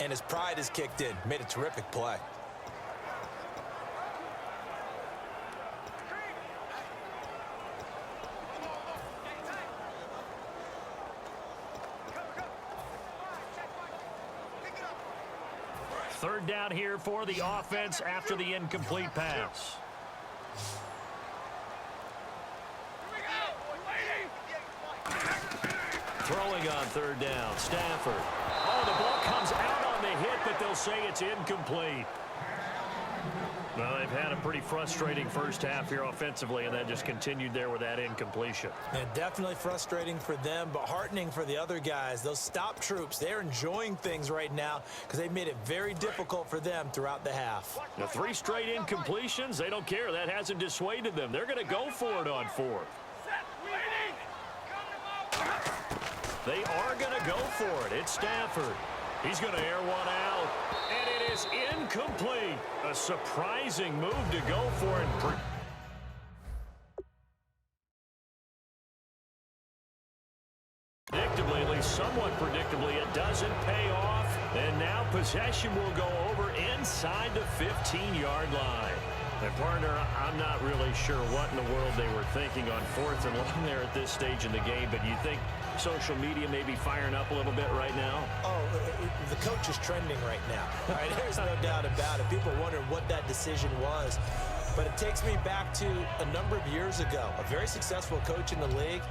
And his pride is kicked in. Made a terrific play. Third down here for the offense after the incomplete pass. Throwing on third down, Stafford. Oh, the ball comes out on the hit, but they'll say it's incomplete. Well, they've had a pretty frustrating first half here offensively, and that just continued there with that incompletion. Yeah, definitely frustrating for them, but heartening for the other guys. Those stop troops, they're enjoying things right now because they've made it very difficult for them throughout the half. The 3 straight incompletions, they don't care. That hasn't dissuaded them. They're going to go for it on 4th. They are going to go for it. It's Stafford. He's going to air one out, and it is incomplete. A surprising move to go for it. Predictably, at least somewhat predictably, it doesn't pay off. And now possession will go over inside the 15-yard line. And partner, I'm not really sure what in the world they were thinking on 4th and long there at this stage in the game, but you think social media may be firing up a little bit right now? Oh, the coach is trending right now. All right, there's no doubt about it. People wonder what that decision was. But it takes me back to a number of years ago. A very successful coach in the league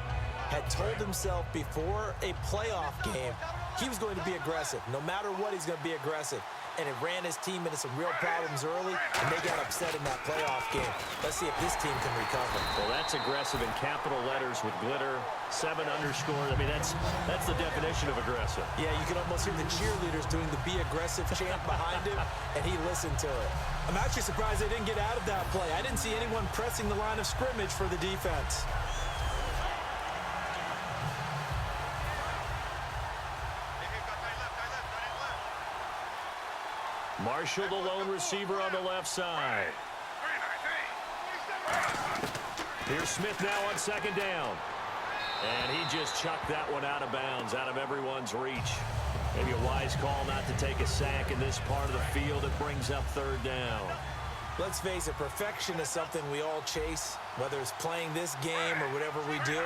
had told himself before a playoff game he was going to be aggressive. No matter what, he's going to be aggressive. And it ran his team into some real problems early, and they got upset in that playoff game. Let's see if this team can recover. Well, that's aggressive in capital letters with glitter, 7 underscores. I mean, that's the definition of aggressive. Yeah, you can almost hear the cheerleaders doing the be aggressive chant behind him, and he listened to it. I'm actually surprised they didn't get out of that play. I didn't see anyone pressing the line of scrimmage for the defense. Marshall, the lone receiver on the left side. Here's Smith now on 2nd down. And he just chucked that one out of bounds, out of everyone's reach. Maybe a wise call not to take a sack in this part of the field. It brings up 3rd down. Let's face it, perfection is something we all chase, whether it's playing this game or whatever we do.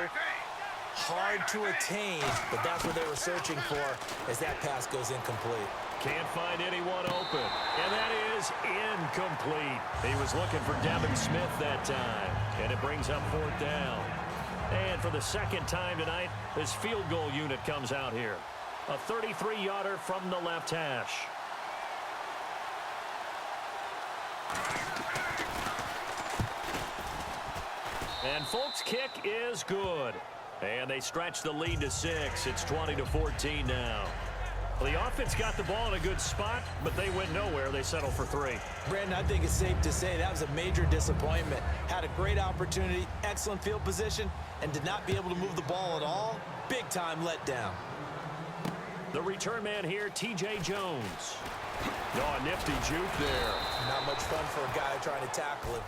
Hard to attain, but that's what they were searching for as that pass goes incomplete. Can't find anyone open, and that is incomplete. He was looking for Devin Smith that time, and it brings up 4th down. And for the 2nd time tonight, his field goal unit comes out here. A 33-yarder from the left hash. And Folk's kick is good. And they stretch the lead to 6. It's 20-14 now. Well, the offense got the ball in a good spot, but they went nowhere. They settled for 3. Brandon, I think it's safe to say that was a major disappointment. Had a great opportunity, excellent field position, and did not be able to move the ball at all. Big-time letdown. The return man here, T.J. Jones. Oh, a nifty juke there. Not much fun for a guy trying to tackle it.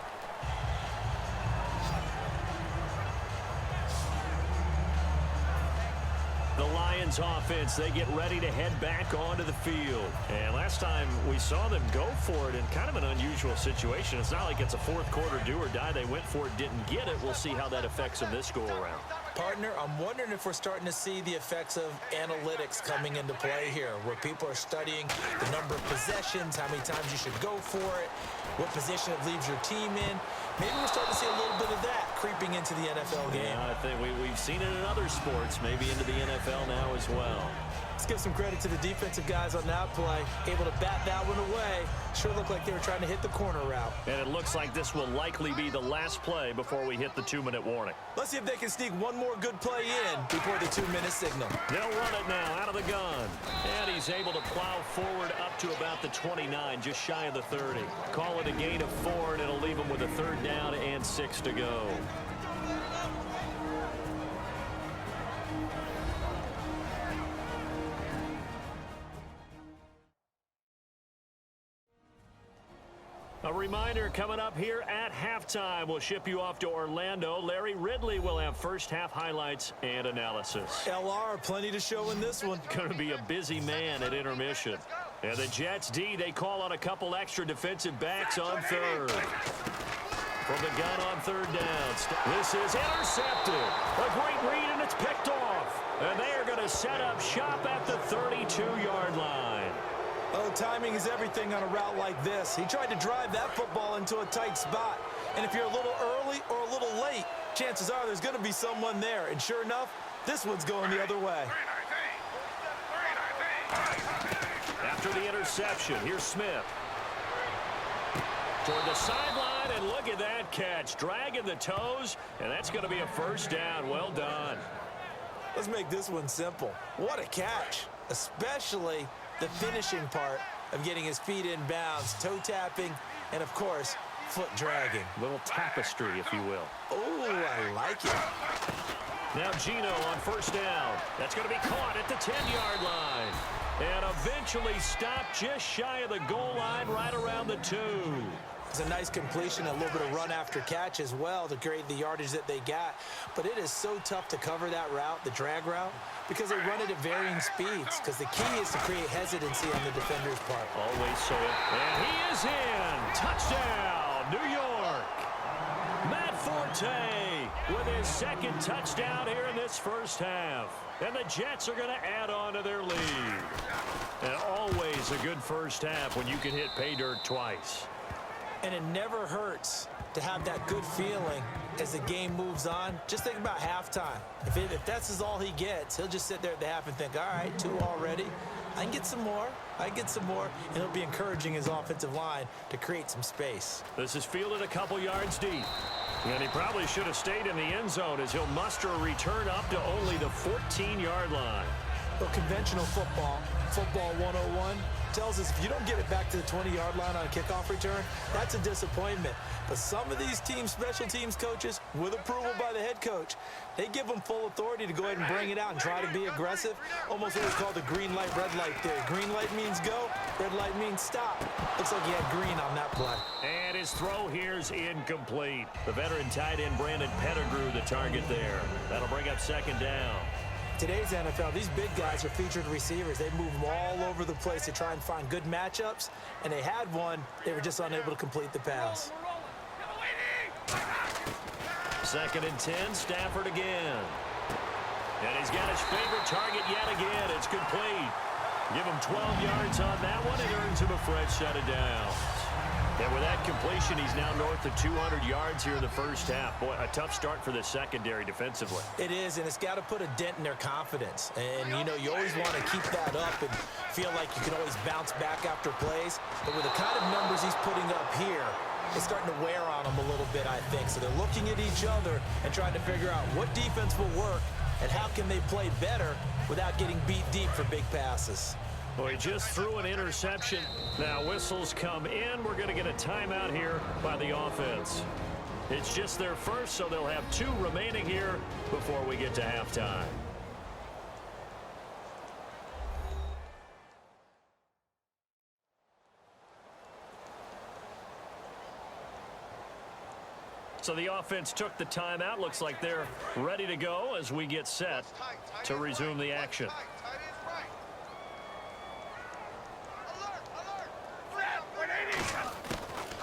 The Lions offense, they get ready to head back onto the field. And last time we saw them go for it in kind of an unusual situation. It's not like it's a 4th quarter do or die. They went for it, didn't get it. We'll see how that affects them this go-around. Partner, I'm wondering if we're starting to see the effects of analytics coming into play here, where people are studying the number of possessions, how many times you should go for it, what position it leaves your team in. Maybe we're starting to see a little bit of that creeping into the NFL game. Yeah, I think we've seen it in other sports, maybe into the NFL now as well. Let's give some credit to the defensive guys on that play. Able to bat that one away. Sure looked like they were trying to hit the corner route. And it looks like this will likely be the last play before we hit the 2-minute warning. Let's see if they can sneak one more good play in before the 2-minute signal. They'll run it now out of the gun. And he's able to plow forward up to about the 29, just shy of the 30. Call it a gain of 4, and it'll leave him with a 3rd down and 6 to go. A reminder coming up here at halftime. We'll ship you off to Orlando. Larry Ridley will have first half highlights and analysis. LR, plenty to show in this one. Going to be a busy man at intermission. And the Jets D, they call on a couple extra defensive backs on third. From the gun on third down. This is intercepted. A great read, and it's picked off. And they are going to set up shop at the 32-yard line. Oh, timing is everything on a route like this. He tried to drive that football into a tight spot. And if you're a little early or a little late, chances are there's going to be someone there. And sure enough, this one's going the other way. After the interception, here's Smith. Toward the sideline, and look at that catch. Dragging the toes, and that's going to be a first down. Well done. Let's make this one simple. What a catch, especially the finishing part of getting his feet in bounds, toe tapping, and, of course, foot dragging. Little tapestry, if you will. Oh, I like it. Now Gino on first down. That's going to be caught at the 10-yard line. And eventually stopped just shy of the goal line right around the 2. It's a nice completion, a little bit of run after catch as well to create the yardage that they got. But it is so tough to cover that route, the drag route, because they run it at varying speeds. Because the key is to create hesitancy on the defender's part. Always so. And he is in. Touchdown, New York. Matt Forte with his second touchdown here in this first half. And the Jets are going to add on to their lead. And always a good first half when you can hit pay dirt twice. And it never hurts to have that good feeling as the game moves on. Just think about halftime. If that's all he gets, he'll just sit there at the half and think, all right, 2 already. I can get some more. I can get some more. And he'll be encouraging his offensive line to create some space. This is fielded a couple yards deep. And he probably should have stayed in the end zone as he'll muster a return up to only the 14-yard line. Well, conventional football 101, tells us if you don't get it back to the 20-yard line on a kickoff return, that's a disappointment. But some of these special teams coaches, with approval by the head coach, they give them full authority to go ahead and bring it out and try to be aggressive. Almost what we call the green light, red light theory. Green light means go, red light means stop. Looks like he had green on that play. And his throw here's incomplete. The veteran tight end Brandon Pettigrew the target there. That'll bring up second down. Today's NFL, these big guys are featured receivers. They move them all over the place to try and find good matchups, and they had one. They were just unable to complete the pass. Second and 10, Stafford again. And he's got his favorite target yet again. It's complete. Give him 12 yards on that one. It earns him a fresh set of downs. And with that completion, he's now north of 200 yards here in the first half. Boy, a tough start for the secondary defensively. It is, and it's got to put a dent in their confidence. And, you know, you always want to keep that up and feel like you can always bounce back after plays. But with the kind of numbers he's putting up here, it's starting to wear on them a little bit, I think. So they're looking at each other and trying to figure out what defense will work and how can they play better without getting beat deep for big passes. Well, he just threw an interception. Now whistles come in. We're going to get a timeout here by the offense. It's just their first, so they'll have 2 remaining here before we get to halftime. So the offense took the timeout. Looks like they're ready to go as we get set to resume the action.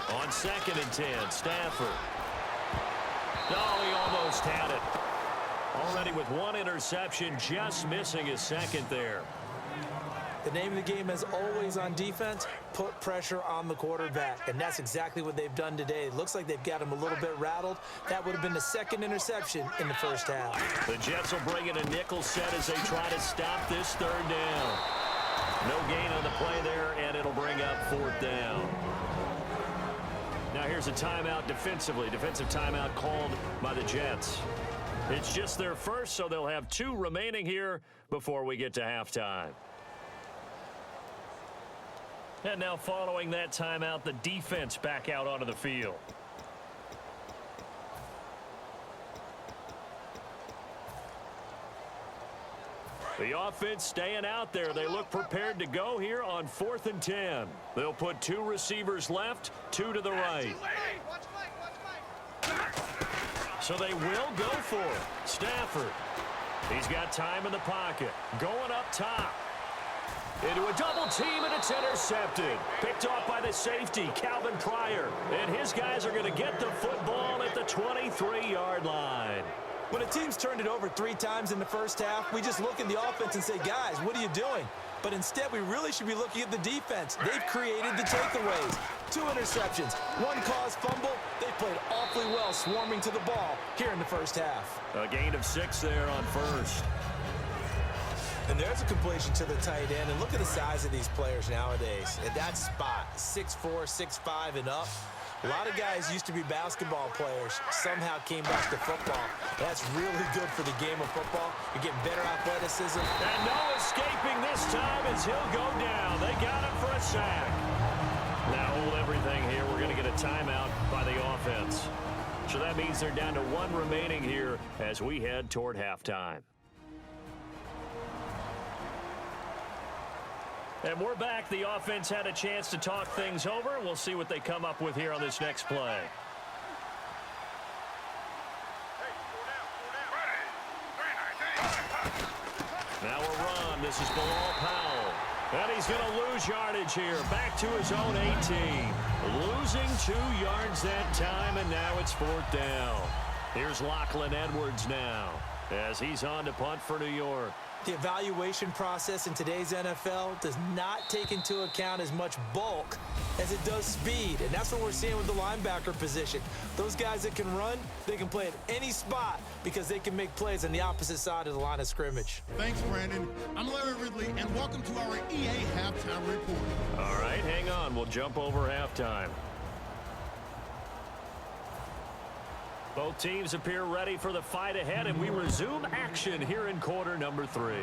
On second and 10, Stafford. Oh, he almost had it. Already with 1 interception, just missing his second there. The name of the game is always on defense, put pressure on the quarterback. And that's exactly what they've done today. It looks like they've got him a little bit rattled. That would have been the second interception in the first half. The Jets will bring in a nickel set as they try to stop this third down. No gain on the play there, and it'll bring up 4th down. Now here's a timeout defensively. Defensive timeout called by the Jets. It's just their first, so they'll have 2 remaining here before we get to halftime. And now following that timeout, the defense back out onto the field. The offense staying out there. They look prepared to go here on 4th and 10. They'll put 2 receivers left, 2 to the right. So they will go for it. Stafford. He's got time in the pocket. Going up top. Into a double team, and it's intercepted. Picked off by the safety, Calvin Pryor. And his guys are going to get the football at the 23-yard line. When a team's turned it over 3 times in the first half, we just look at the offense and say, guys, what are you doing? But instead, we really should be looking at the defense. They've created the takeaways. 2 interceptions, 1 caused fumble. They played awfully well swarming to the ball here in the first half. A gain of 6 there on first. And there's a completion to the tight end. And look at the size of these players nowadays. At that spot, 6'4", 6'5", and up. A lot of guys used to be basketball players, somehow came back to football. That's really good for the game of football. You're getting better athleticism. And no escaping this time as he'll go down. They got him for a sack. Now hold everything here. We're going to get a timeout by the offense. So that means they're down to 1 remaining here as we head toward halftime. And we're back. The offense had a chance to talk things over. We'll see what they come up with here on this next play. Now a run. This is Bilal Powell. And he's going to lose yardage here. Back to his own 18. Losing 2 yards that time, and now it's 4th down. Here's Lachlan Edwards now as he's on to punt for New York. The evaluation process in today's NFL does not take into account as much bulk as it does speed. And that's what we're seeing with the linebacker position. Those guys that can run, they can play at any spot because they can make plays on the opposite side of the line of scrimmage. Thanks, Brandon. I'm Larry Ridley, and welcome to our EA Halftime Report. All right, hang on. We'll jump over halftime. Both teams appear ready for the fight ahead, and we resume action here in quarter number 3.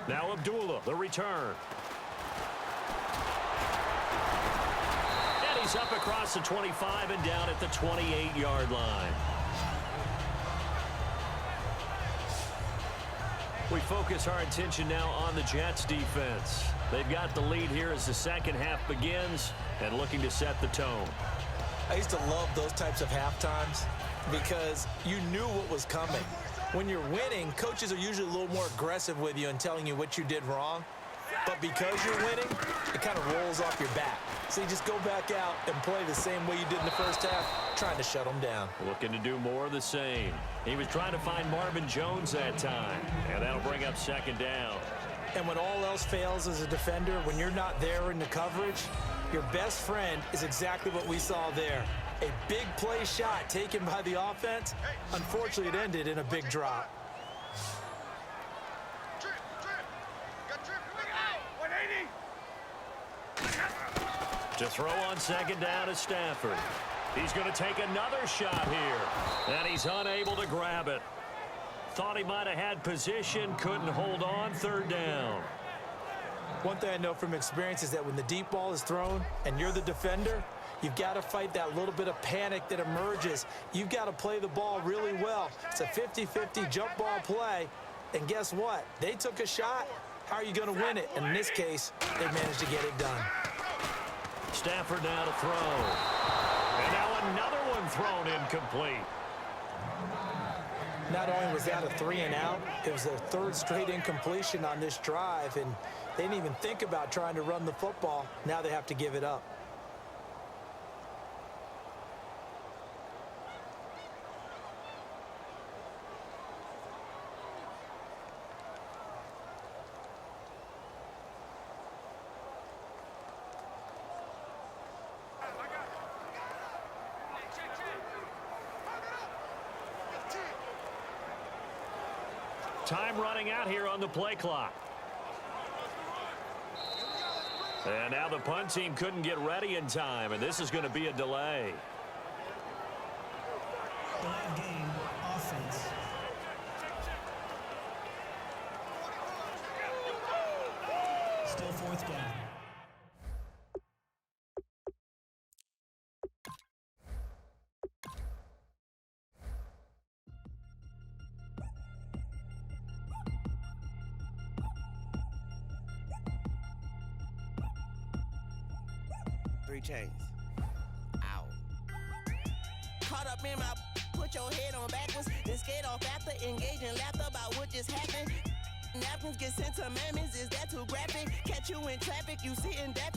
Now Abdullah, the return. And he's up across the 25 and down at the 28-yard line. We focus our attention now on the Jets defense. They've got the lead here as the second half begins and looking to set the tone. I used to love those types of halftimes because you knew what was coming. When you're winning, coaches are usually a little more aggressive with you and telling you what you did wrong. But because you're winning, it kind of rolls off your back. So you just go back out and play the same way you did in the first half, trying to shut them down. Looking to do more of the same. He was trying to find Marvin Jones that time, and that'll bring up 2nd down. And when all else fails as a defender, when you're not there in the coverage, your best friend is exactly what we saw there. A big play shot taken by the offense. Unfortunately, it ended in a big drop. To throw on 2nd down is Stafford. He's going to take another shot here, and he's unable to grab it. Thought he might have had position, couldn't hold on. 3rd down. One thing I know from experience is that when the deep ball is thrown and you're the defender, you've got to fight that little bit of panic that emerges. You've got to play the ball really well. It's a 50-50 jump ball play, and guess what? They took a shot. How are you going to win it? And in this case, they managed to get it done. Stafford now to throw. And now another one thrown incomplete. Not only was that a 3-and-out, it was their 3rd straight incompletion on this drive, and they didn't even think about trying to run the football. Now they have to give it up. Time running out here on the play clock. And now the punt team couldn't get ready in time, and this is going to be a delay. Game offense. Still 4th down. Chains. Ow. Caught up in my, put your head on backwards, then skate off after engaging laughter about what just happened. napkins, get sent to mammies. Is that too graphic? Catch you in traffic, you sitting down.